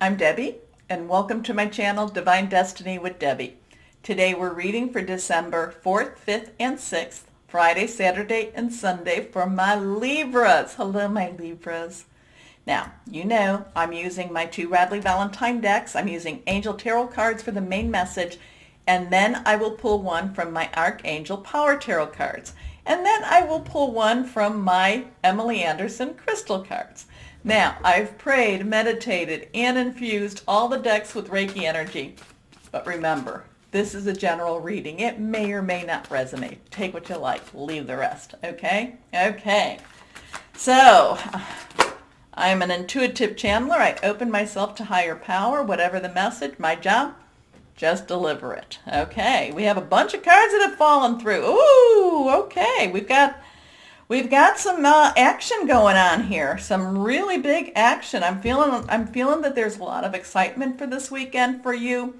I'm Debbie, and welcome to my channel, Divine Destiny with Debbie. Today we're reading for December 4th, 5th, and 6th, Friday, Saturday, and Sunday for my Libras. Hello, my Libras. Now, you know I'm using my two Radley Valentine decks. I'm using Angel Tarot cards for the main message, and then I will pull one from my Archangel Power Tarot cards. And then I will pull one from my Emily Anderson Crystal cards. Now, I've prayed, meditated, and infused all the decks with Reiki energy. But remember, this is a general reading. It may or may not resonate. Take what you like, leave the rest, okay? Okay. So, I'm an intuitive channeler. I open myself to higher power, whatever the message, my job, just deliver it. Okay, we have a bunch of cards that have fallen through. Ooh, okay, we've got some action going on here. Some really big action. I'm feeling that there's a lot of excitement for this weekend for you.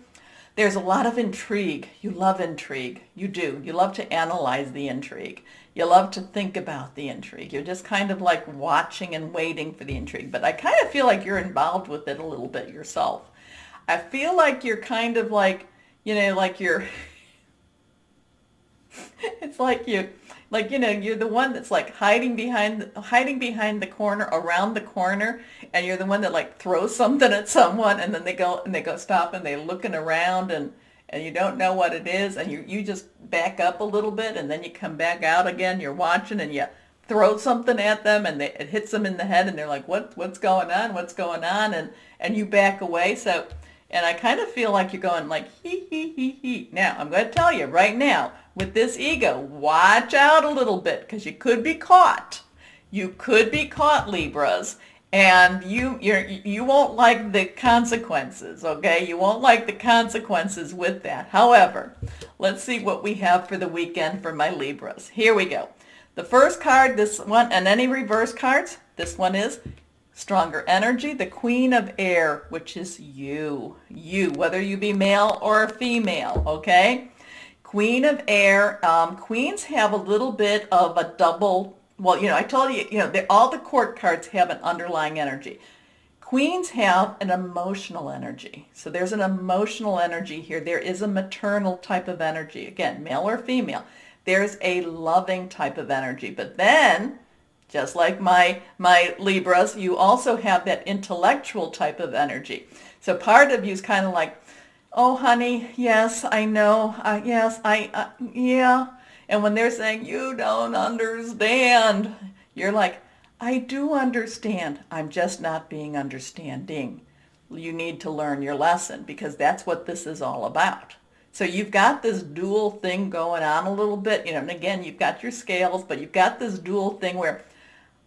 There's a lot of intrigue. You love intrigue. You do. You love to analyze the intrigue. You love to think about the intrigue. You're just kind of like watching and waiting for the intrigue. But I kind of feel like you're involved with it a little bit yourself. I feel like you're kind of like, like you're, it's like you're the one that's like hiding behind the corner, around the corner, and you're the one that like throws something at someone, and then they go stop, and they're looking around, and you don't know what it is, and you just back up a little bit, and then you come back out again, you're watching, and you throw something at them, and it hits them in the head, and they're like, what's going on, and you back away. So, and I kind of feel like you're going like, he. Now, I'm going to tell you right now, with this ego, watch out a little bit, because you could be caught. You could be caught, Libras, and you won't like the consequences, okay? You won't like the consequences with that. However, let's see what we have for the weekend for my Libras. Here we go. The first card, this one, and any reverse cards, this one is Stronger Energy, the Queen of Air, which is you, whether you be male or female, okay? Queen of Air, queens have a little bit of a double, well, I told you, all the court cards have an underlying energy. Queens have an emotional energy. So there's an emotional energy here. There is a maternal type of energy. Again, male or female. There's a loving type of energy. But then, just like my Libras, you also have that intellectual type of energy. So part of you is kind of like, oh, honey, yes, I know. Yes, yeah. And when they're saying, you don't understand, you're like, I do understand. I'm just not being understanding. You need to learn your lesson, because that's what this is all about. So you've got this dual thing going on a little bit, and again, you've got your scales, but you've got this dual thing where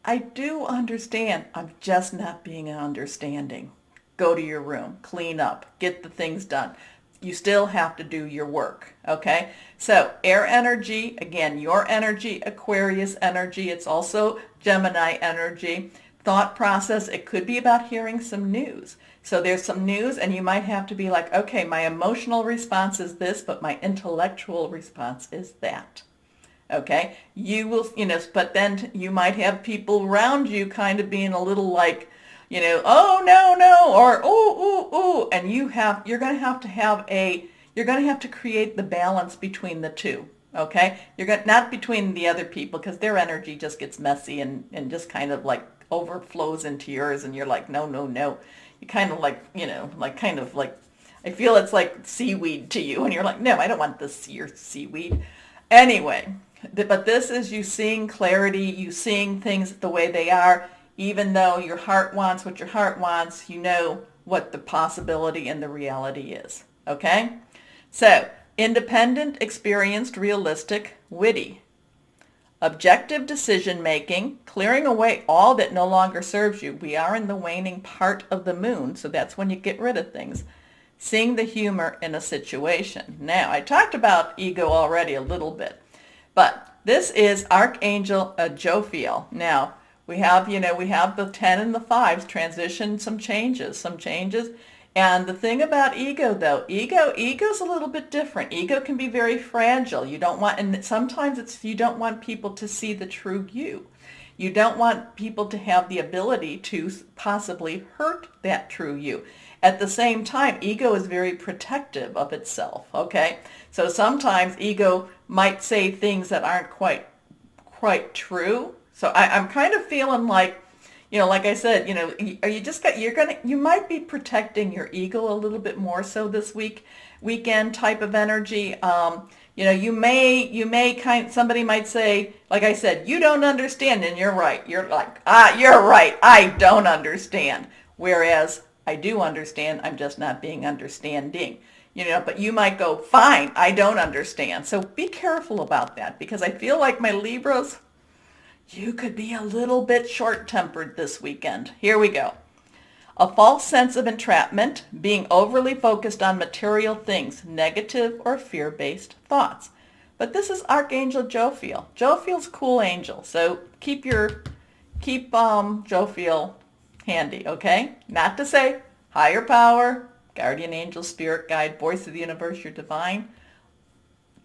I do understand. I'm just not being understanding. Go to your room, clean up, get the things done. You still have to do your work, okay? So air energy, again, your energy, Aquarius energy. It's also Gemini energy. Thought process, it could be about hearing some news. So there's some news, and you might have to be like, okay, my emotional response is this, but my intellectual response is that. Okay, you will, but then you might have people around you kind of being a little like, oh, no, or, ooh, and you're going to have to create the balance between the two, okay? Not between the other people, because their energy just gets messy and just kind of like overflows into yours, and you're like, no. You kind of like, I feel it's like seaweed to you, and you're like, no, I don't want this seaweed. Anyway, but this is you seeing clarity, you seeing things the way they are, even though your heart wants what your heart wants, you know what the possibility and the reality is, okay? So, independent, experienced, realistic, witty. Objective decision-making, clearing away all that no longer serves you. We are in the waning part of the moon, so that's when you get rid of things. Seeing the humor in a situation. Now, I talked about ego already a little bit, but this is Archangel Jophiel. Now, we have the 10 and the 5s, transition, some changes. And the thing about ego, though, ego's a little bit different. Ego can be very fragile. And sometimes you don't want people to see the true you. You don't want people to have the ability to possibly hurt that true you. At the same time, ego is very protective of itself, okay? So sometimes ego might say things that aren't quite true. So I'm kind of feeling like, like I said, you might be protecting your ego a little bit more so this weekend type of energy. Somebody might say, like I said, you don't understand, and you're right. You're like, you're right. I don't understand. Whereas I do understand. I'm just not being understanding. But you might go, fine, I don't understand. So be careful about that, because I feel like my Libras, you could be a little bit short-tempered this weekend. Here we go. A false sense of entrapment, being overly focused on material things, negative or fear-based thoughts. But this is Archangel Jophiel. Jophiel's a cool angel, so keep Jophiel handy, okay? Not to say higher power, guardian angel, spirit guide, voice of the universe, your divine,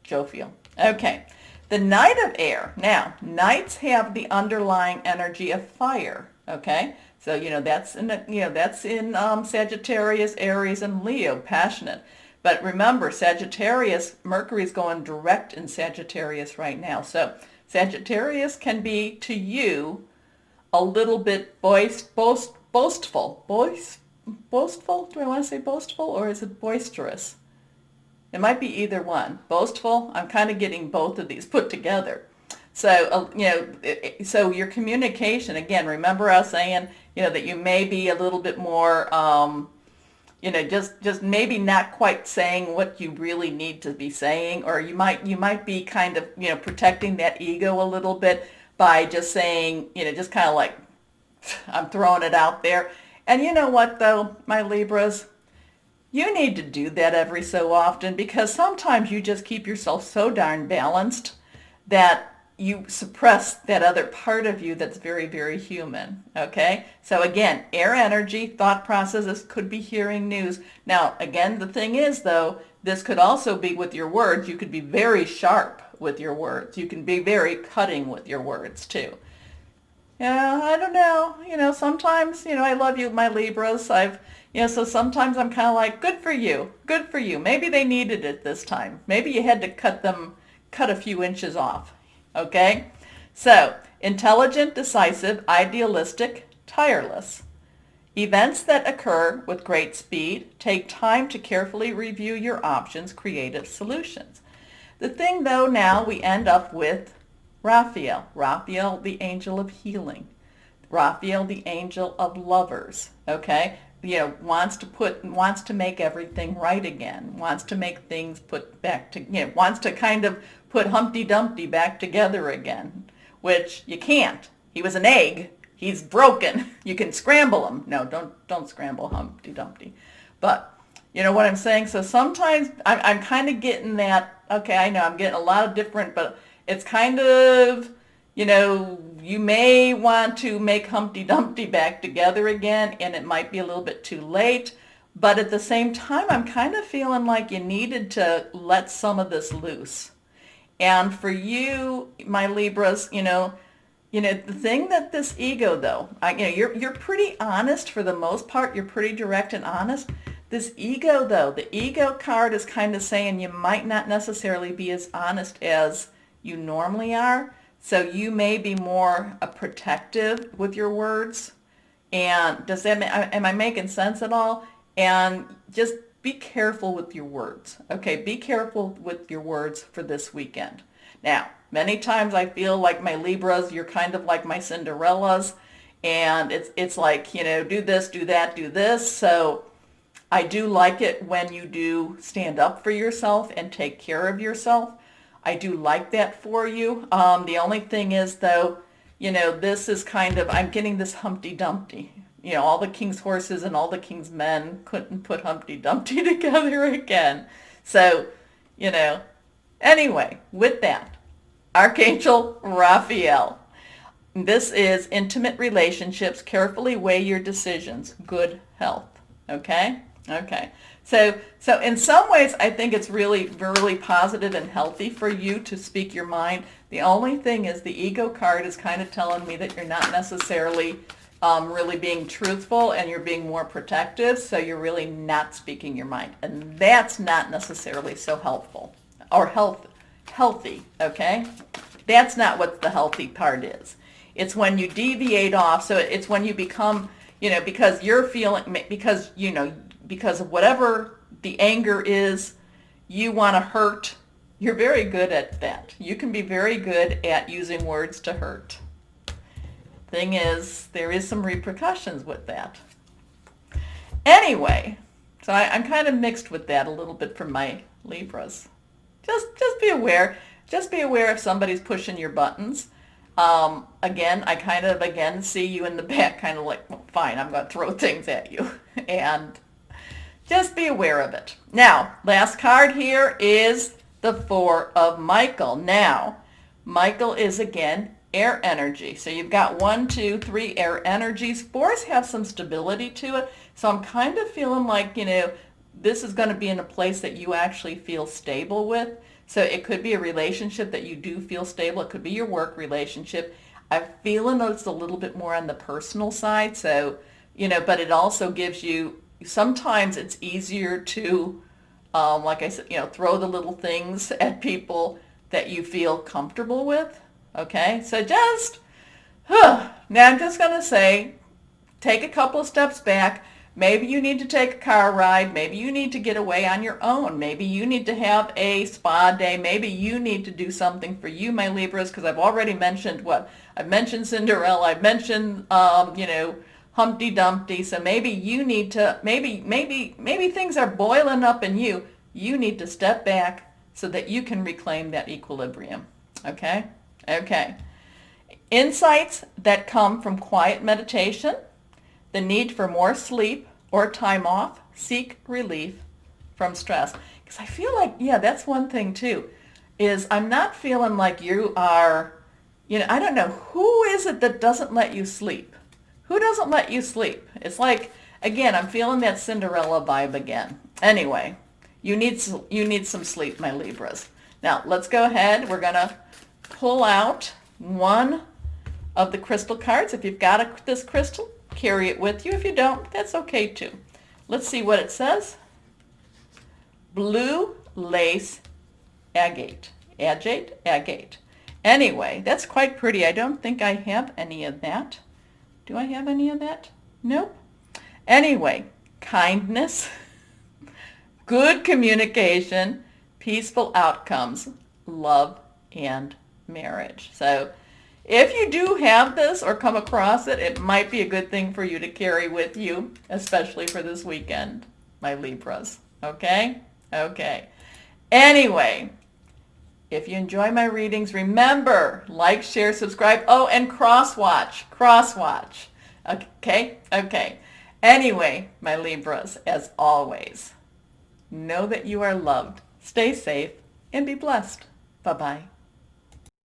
Jophiel. Okay. The Knight of Air. Now, knights have the underlying energy of fire, okay? So, that's in Sagittarius, Aries, and Leo, passionate. But remember, Sagittarius, Mercury's going direct in Sagittarius right now. So Sagittarius can be, to you, a little bit boastful. Boastful? Do I want to say boastful, or is it boisterous? It might be either one. Boastful, I'm kind of getting both of these put together. So, so your communication, again, remember I was saying, that you may be a little bit more, just maybe not quite saying what you really need to be saying, or you might be kind of, protecting that ego a little bit by just saying, just kind of like, I'm throwing it out there. And you know what, though, my Libras? You need to do that every so often, because sometimes you just keep yourself so darn balanced that you suppress that other part of you that's very, very human, okay? So again, air energy, thought processes, could be hearing news. Now, again, the thing is, though, this could also be with your words. You could be very sharp with your words. You can be very cutting with your words, too. Yeah, I don't know. Sometimes, I love you, my Libras. So sometimes I'm kind of like, good for you. Good for you. Maybe they needed it this time. Maybe you had to cut a few inches off. Okay? So, intelligent, decisive, idealistic, tireless. Events that occur with great speed. Take time to carefully review your options, creative solutions. The thing, though, now we end up with Raphael. Raphael, the angel of healing. Raphael, the angel of lovers. Okay? Wants to make everything right again. Wants to make things put back to, wants to kind of put Humpty Dumpty back together again, which you can't. He was an egg. He's broken. You can scramble him. No, don't scramble Humpty Dumpty. But you know what I'm saying? So sometimes I'm kind of getting that, okay, I know I'm getting a lot of different, but it's kind of, you may want to make Humpty Dumpty back together again, and it might be a little bit too late. But at the same time, I'm kind of feeling like you needed to let some of this loose. And for you, my Libras, the thing that this ego, though, you're pretty honest for the most part. You're pretty direct and honest. This ego, though, the ego card is kind of saying you might not necessarily be as honest as you normally are. So you may be more protective with your words. And am I making sense at all? And just be careful with your words. Okay, be careful with your words for this weekend. Now, many times I feel like my Libras, you're kind of like my Cinderellas. And it's like, do this, do that, do this. So I do like it when you do stand up for yourself and take care of yourself. I do like that for you. The only thing is, though, this is kind of, I'm getting this Humpty Dumpty. All the king's horses and all the king's men couldn't put Humpty Dumpty together again. So, anyway, with that, Archangel Raphael. This is intimate relationships. Carefully weigh your decisions. Good health. Okay? Okay. So in some ways, I think it's really, really positive and healthy for you to speak your mind. The only thing is the ego card is kind of telling me that you're not necessarily really being truthful and you're being more protective. So you're really not speaking your mind. And that's not necessarily so helpful or healthy. Okay. That's not what the healthy part is. It's when you deviate off. So it's when you become, because you're feeling, because of whatever the anger is, you want to hurt. You're very good at that. You can be very good at using words to hurt. Thing is, there is some repercussions with that. Anyway, so I'm kind of mixed with that a little bit for my Libras. Just be aware. Just be aware if somebody's pushing your buttons. Again, I kind of, see you in the back kind of like, well, fine, I'm going to throw things at you. And just be aware of it. Now, last card here is the Four of Michael. Now, Michael is, again, air energy. So you've got 1, 2, 3 air energies. Fours have some stability to it. So I'm kind of feeling like, this is going to be in a place that you actually feel stable with. So it could be a relationship that you do feel stable. It could be your work relationship. I'm feeling that it's a little bit more on the personal side. So, but it also gives you, sometimes it's easier to, like I said, throw the little things at people that you feel comfortable with. Okay, so now I'm just going to say, take a couple of steps back. Maybe you need to take a car ride. Maybe you need to get away on your own. Maybe you need to have a spa day. Maybe you need to do something for you, my Libras, because I've already mentioned I've mentioned Cinderella. I've mentioned, Humpty Dumpty. So maybe you need to, maybe things are boiling up in you. You need to step back so that you can reclaim that equilibrium. Okay? Okay. Insights that come from quiet meditation, the need for more sleep or time off, seek relief from stress. Because I feel like, that's one thing too, is I'm not feeling like you are, I don't know, who is it that doesn't let you sleep? Who doesn't let you sleep? It's like, again, I'm feeling that Cinderella vibe again. Anyway, you need some sleep, my Libras. Now, let's go ahead. We're going to pull out one of the crystal cards. If you've got this crystal, carry it with you. If you don't, that's okay too. Let's see what it says. Blue lace agate. Agate. Anyway, that's quite pretty. I don't think I have any of that. Do I have any of that? Nope. Anyway, kindness, good communication, peaceful outcomes, love, and marriage. So if you do have this or come across it, it might be a good thing for you to carry with you, especially for this weekend, my Libras. Okay? Okay. Anyway, if you enjoy my readings, remember, like, share, subscribe. Oh, and cross-watch. Cross-watch. Okay? Okay. Anyway, my Libras, as always, know that you are loved. Stay safe and be blessed. Bye-bye.